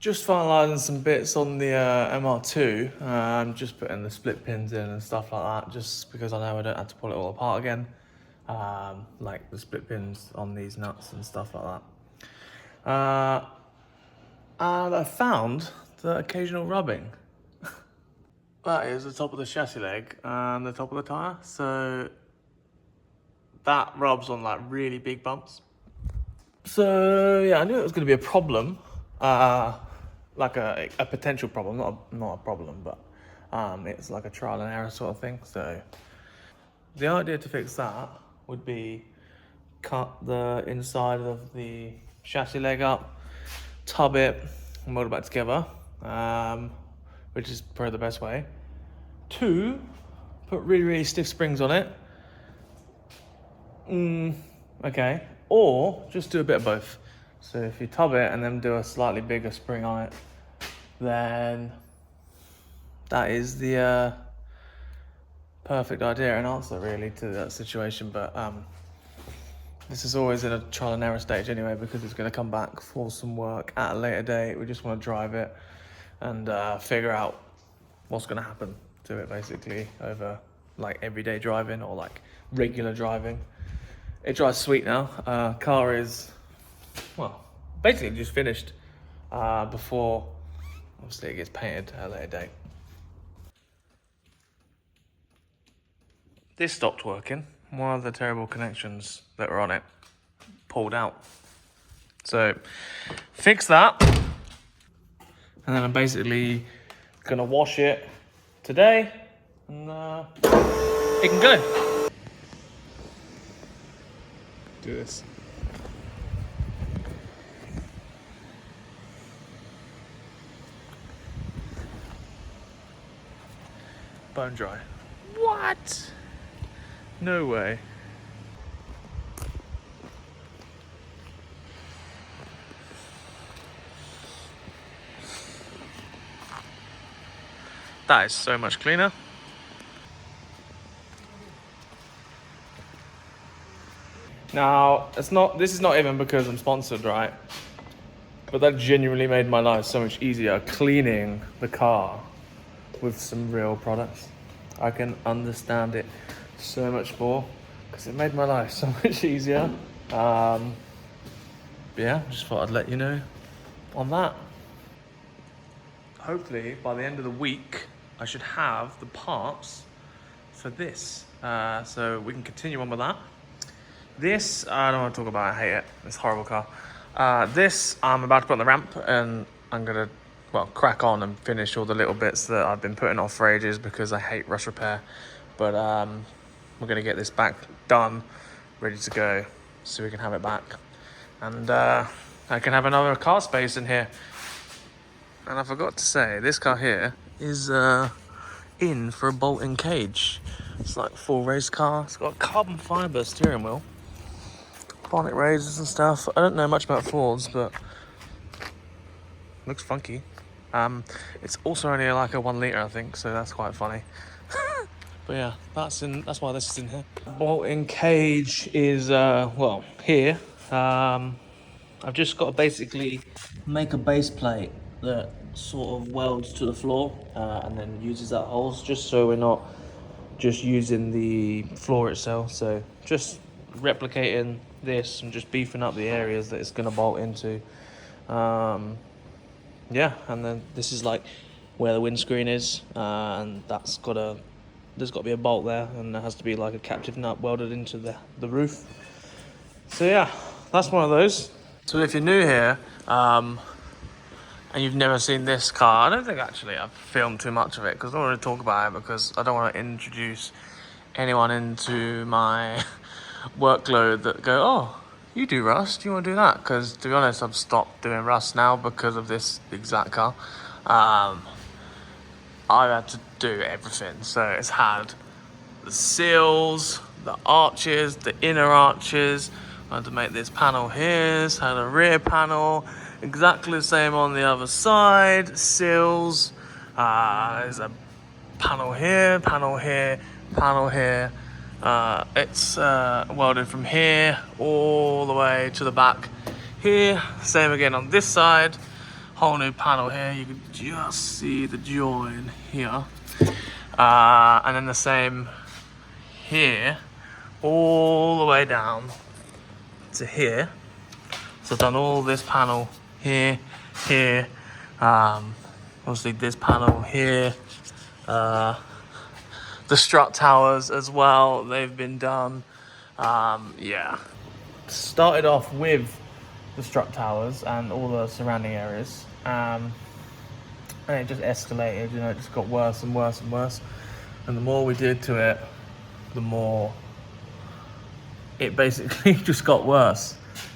Just finalising some bits on the MR2. I'm just putting the split pins in and stuff like that, just because I know I don't have to pull it all apart again. Like the split pins on these nuts and stuff like that. And I found the occasional rubbing. That is the top of the chassis leg and the top of the tyre. So that rubs on like really big bumps. So yeah, I knew it was going to be a problem. Like a potential problem, not a problem, but it's like a trial and error sort of thing. So the idea to fix that would be cut the inside of the chassis leg up, tub it, and weld it back together, which is probably the best way. 2, put really stiff springs on it. Okay, or just do a bit of both. So if you tub it and then do a slightly bigger spring on it, then that is the perfect idea and answer really to that situation. But this is always in a trial and error stage anyway, because it's going to come back for some work at a later date. We just want to drive it and figure out what's going to happen to it basically over like everyday driving or like regular driving. It drives sweet now. Car is, well, basically just finished before obviously it gets painted at a later date. This stopped working. One of the terrible connections that were on it pulled out. So fix that, and then I'm basically gonna wash it today and it can go. Do this. Bone dry. What? No way. That is so much cleaner. Now, this is not even because I'm sponsored, right? But that genuinely made my life so much easier cleaning the car with some real products. I can understand it so much more because it made my life so much easier. But yeah, just thought I'd let you know on that. Hopefully by the end of the week, I should have the parts for this. So we can continue on with that. This, I don't want to talk about, I hate it. It's a horrible car. This, I'm about to put on the ramp and I'm gonna, well, crack on and finish all the little bits that I've been putting off for ages because I hate rush repair. But we're gonna get this back done, ready to go, so we can have it back. And I can have another car space in here. And I forgot to say, this car here is in for a bolt-in cage. It's like a full race car. It's got a carbon fibre steering wheel, bonnet raisers and stuff. I don't know much about Fords, but looks funky. It's also only like a 1 litre, I think, so that's quite funny. But yeah, that's why this is in here. Bolt-in cage is well, here. I've just got to basically make a base plate that sort of welds to the floor and then uses that holes, just so we're not just using the floor itself. So just replicating this and just beefing up the areas that it's going to bolt into. Yeah, and then this is like where the windscreen is, and there's got to be a bolt there, and there has to be like a captive nut welded into the roof. So yeah, that's one of those. So if you're new here and you've never seen this car, I don't think actually I've filmed too much of it because I don't want to talk about it, because I don't want to introduce anyone into my workload that go, oh, you do rust, you want to do that? Because to be honest, I've stopped doing rust now because of this exact car. I've had to do everything. So it's had the seals, the arches, the inner arches. I had to make this panel here. It's had a rear panel, exactly the same on the other side. Seals. There's a panel here, panel here, panel here. It's welded from here all the way to the back here. Same again on this side. whole new panel here. You can just see the join here. And then the same here, all the way down to here. So I've done all this panel here, here, obviously this panel here, the strut towers as well, they've been done. Yeah, started off with the strut towers and all the surrounding areas, and it just escalated, you know, it just got worse and worse and worse, and the more we did to it, the more it basically just got worse.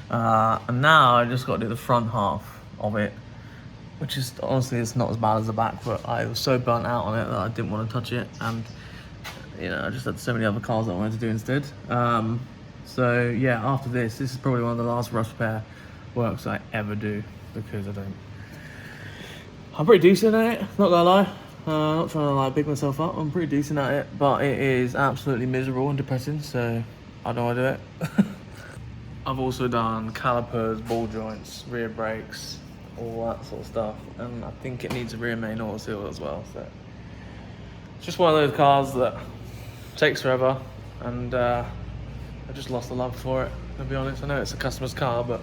And now I just got to do the front half of it, which is honestly, it's not as bad as the back, but I was so burnt out on it that I didn't want to touch it, and you know, I just had so many other cars that I wanted to do instead. So yeah, after this is probably one of the last rust repair works I ever do, because I'm pretty decent at it, not gonna lie. Not trying to like big myself up, I'm pretty decent at it, but it is absolutely miserable and depressing, so I don't want to do it. I've also done calipers, ball joints, rear brakes, all that sort of stuff, and I think it needs a rear main oil seal as well. So it's just one of those cars that takes forever, and I just lost the love for it, to be honest. I know it's a customer's car, but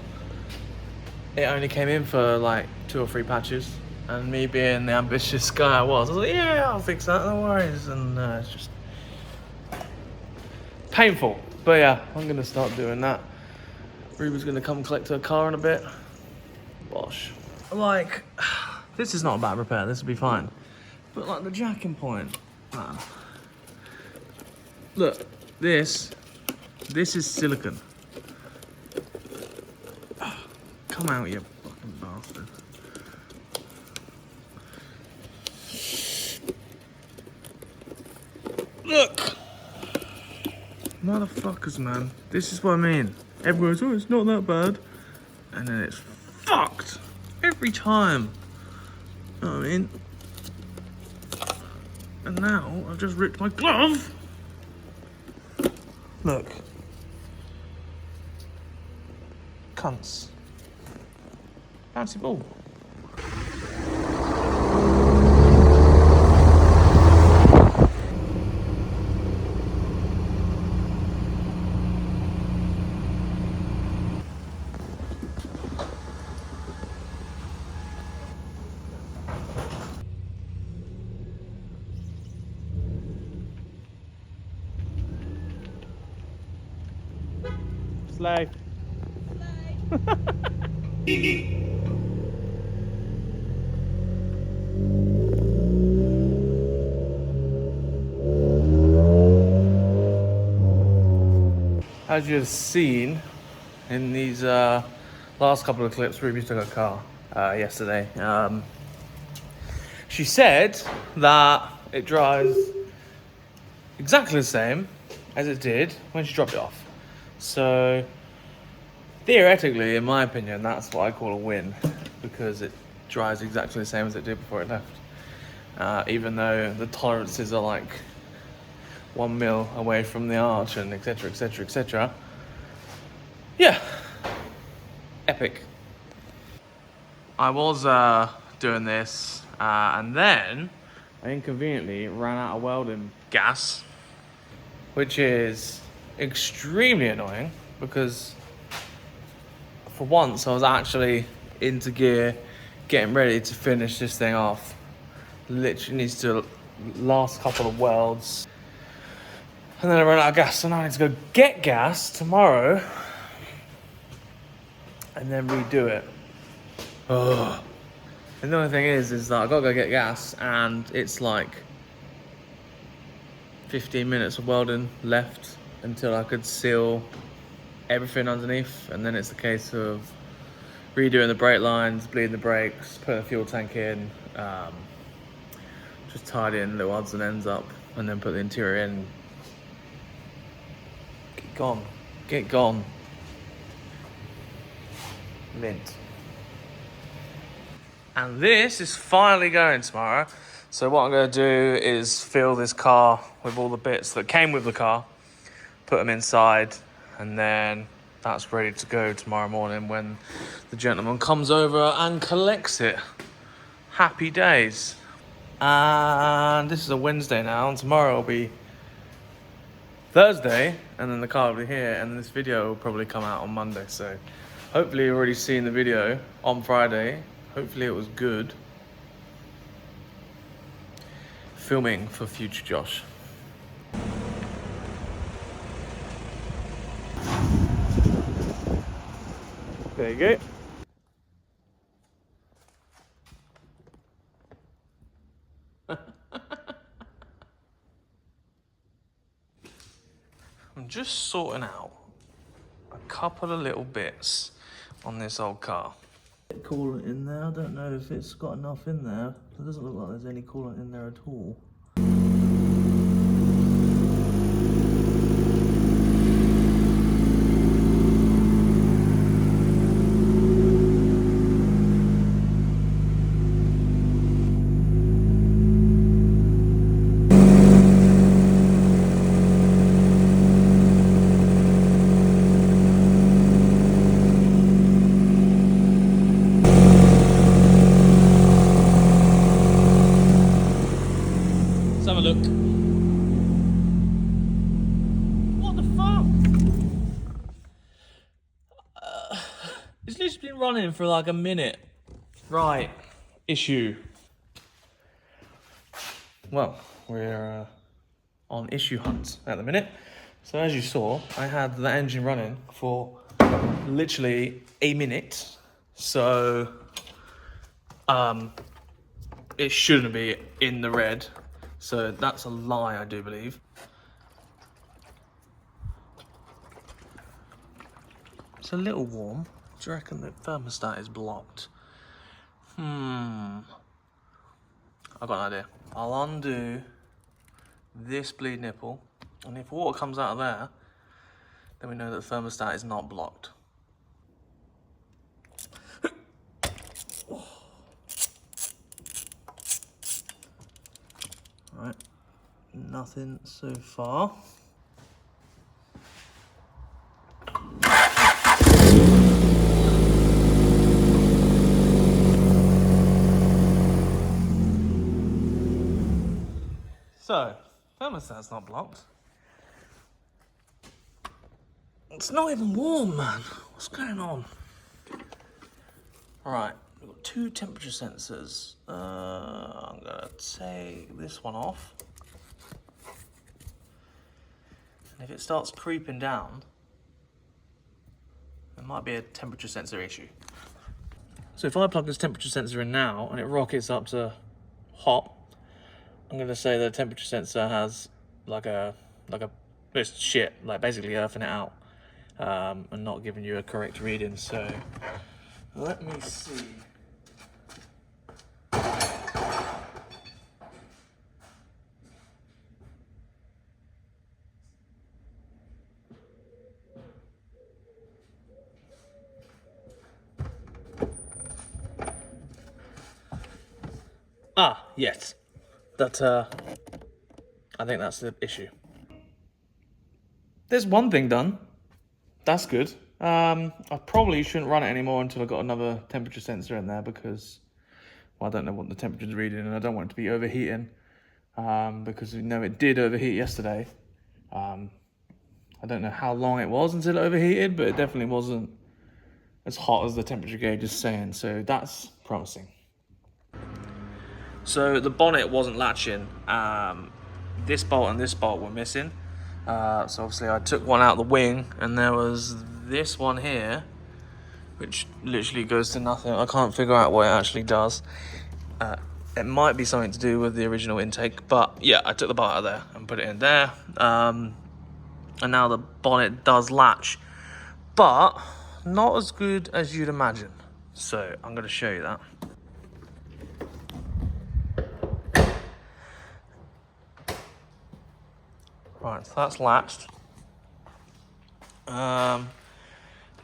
it only came in for like 2 or 3 patches, and me being the ambitious guy I was like, yeah, I'll fix that, no worries, and it's just painful. But yeah, I'm gonna start doing that. Ruby's gonna come collect her car in a bit. Bosh. Like, this is not a bad repair, this will be fine. But like the jacking point, man. Look, this is silicone. Come out, you fucking bastard. Look! Motherfuckers, man. This is what I mean. Everyone's, oh, it's not that bad. And then it's fucked. Every time. You know what I mean? And now, I've just ripped my glove. Look. Cunts. Fancy ball. Slay. As you've seen in these last couple of clips, Ruby took her car yesterday. She said that it drives exactly the same as it did when she dropped it off. So theoretically, in my opinion, that's what I call a win, because it drives exactly the same as it did before it left. Even though the tolerances are like 1 mil away from the arch and etc, etc, etc. Yeah, epic. I was doing this and then I inconveniently ran out of welding gas, which is extremely annoying, because for once I was actually into gear, getting ready to finish this thing off. Literally needs to last couple of welds, and then I ran out of gas, so now I need to go get gas tomorrow and then redo it. Ugh. And the only thing is that I gotta go get gas, and it's like 15 minutes of welding left until I could seal everything underneath, and then it's the case of redoing the brake lines, bleeding the brakes, putting a fuel tank in, just tidying little odds and ends up, and then put the interior in. Get gone. Get gone. Mint. And this is finally going tomorrow. So what I'm going to do is fill this car with all the bits that came with the car, put them inside, and then that's ready to go tomorrow morning when the gentleman comes over and collects it. Happy days. And this is a Wednesday now, and tomorrow will be Thursday, and then the car will be here, and this video will probably come out on Monday. So hopefully you've already seen the video on Friday. Hopefully it was good. Filming for future Josh. There you go. I'm just sorting out a couple of little bits on this old car. Coolant in there. I don't know if it's got enough in there. It doesn't look like there's any coolant in there at all. Let's have a look. What the fuck? It's literally been running for like a minute. Right. Issue. Well, we're on issue hunt at the minute. So as you saw, I had the engine running for literally a minute. So it shouldn't be in the red. So that's a lie, I do believe. It's a little warm. Do you reckon the thermostat is blocked? I've got an idea. I'll undo this bleed nipple, and if water comes out of there, then we know that the thermostat is not blocked. Right, nothing so far. So, thermostat's not blocked. It's not even warm, man. What's going on? Alright, we've got two temperature sensors. I'm gonna take this one off. And if it starts creeping down, it might be a temperature sensor issue. So if I plug this temperature sensor in now and it rockets up to hot, I'm gonna say the temperature sensor has it's shit, like basically earthing it out and not giving you a correct reading. So let me see. Ah, yes. That, I think that's the issue. There's one thing done. That's good. I probably shouldn't run it anymore until I've got another temperature sensor in there because, well, I don't know what the temperature's reading and I don't want it to be overheating because we know it did overheat yesterday. I don't know how long it was until it overheated, but it definitely wasn't as hot as the temperature gauge is saying, so that's promising. So the bonnet wasn't latching. This bolt and this bolt were missing. So obviously I took one out the wing and there was this one here, which literally goes to nothing. I can't figure out what it actually does. It might be something to do with the original intake, but yeah, I took the bolt out of there and put it in there. And now the bonnet does latch, but not as good as you'd imagine. So I'm going to show you that. Right, so that's latched. It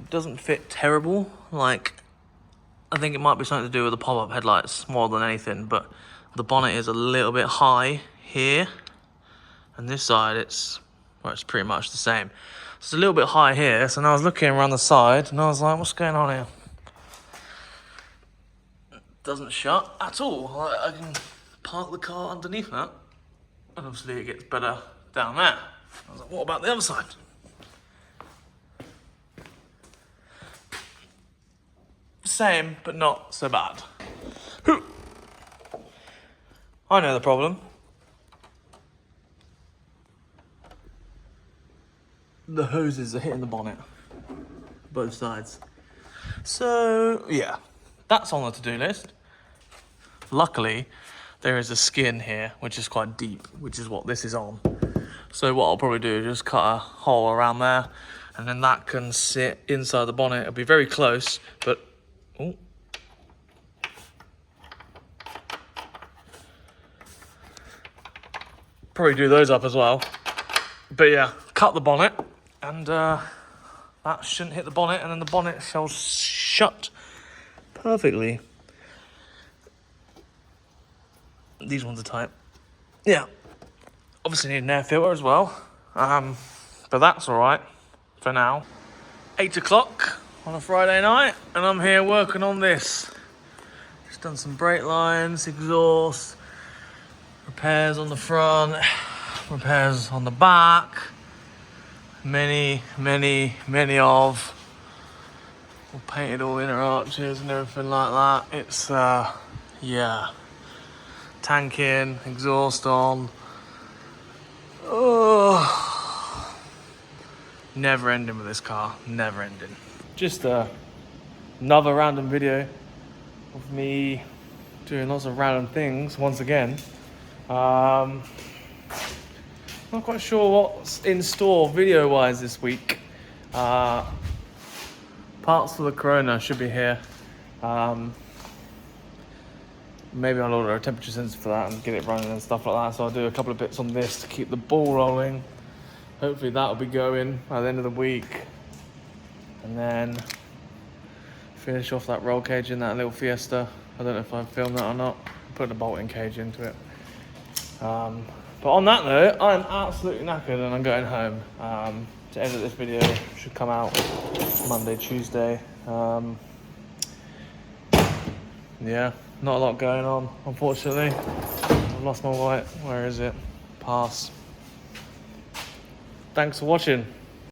doesn't fit terrible. Like, I think it might be something to do with the pop-up headlights more than anything, but the bonnet is a little bit high here, and this side it's pretty much the same. It's a little bit high here, so now I was looking around the side, and I was like, what's going on here? It doesn't shut at all. I can park the car underneath that, and obviously it gets better down there. I was like, what about the other side? Same, but not so bad. I know the problem. The hoses are hitting the bonnet, both sides. So, yeah, that's on the to-do list. Luckily, there is a skin here, which is quite deep, which is what this is on. So what I'll probably do is just cut a hole around there, and then that can sit inside the bonnet. It'll be very close, but... Oh. Probably do those up as well. But yeah, cut the bonnet, and that shouldn't hit the bonnet, and then the bonnet shall shut perfectly. These ones are tight. Yeah, obviously need an air filter as well, but that's all right for now. 8 o'clock on a Friday night, and I'm here working on this. Just done some brake lines, exhaust, repairs on the front, repairs on the back, many of. All painted all inner arches and everything like that. It's, yeah. Tank in, exhaust on. Oh. Never ending with this car, never ending. Just another random video of me doing lots of random things once again. Not quite sure what's in store video-wise this week. Parts for the Corona should be here. Maybe I'll order a temperature sensor for that and get it running and stuff like that. So I'll do a couple of bits on this to keep the ball rolling. Hopefully that'll be going by the end of the week. And then finish off that roll cage in that little Fiesta. I don't know if I've filmed that or not. Put a bolting cage into it. But on that note, I'm absolutely knackered and I'm going home. To edit this video should come out Monday, Tuesday. Yeah, not a lot going on, unfortunately. I've lost my white. Where is it? Pass. Thanks for watching.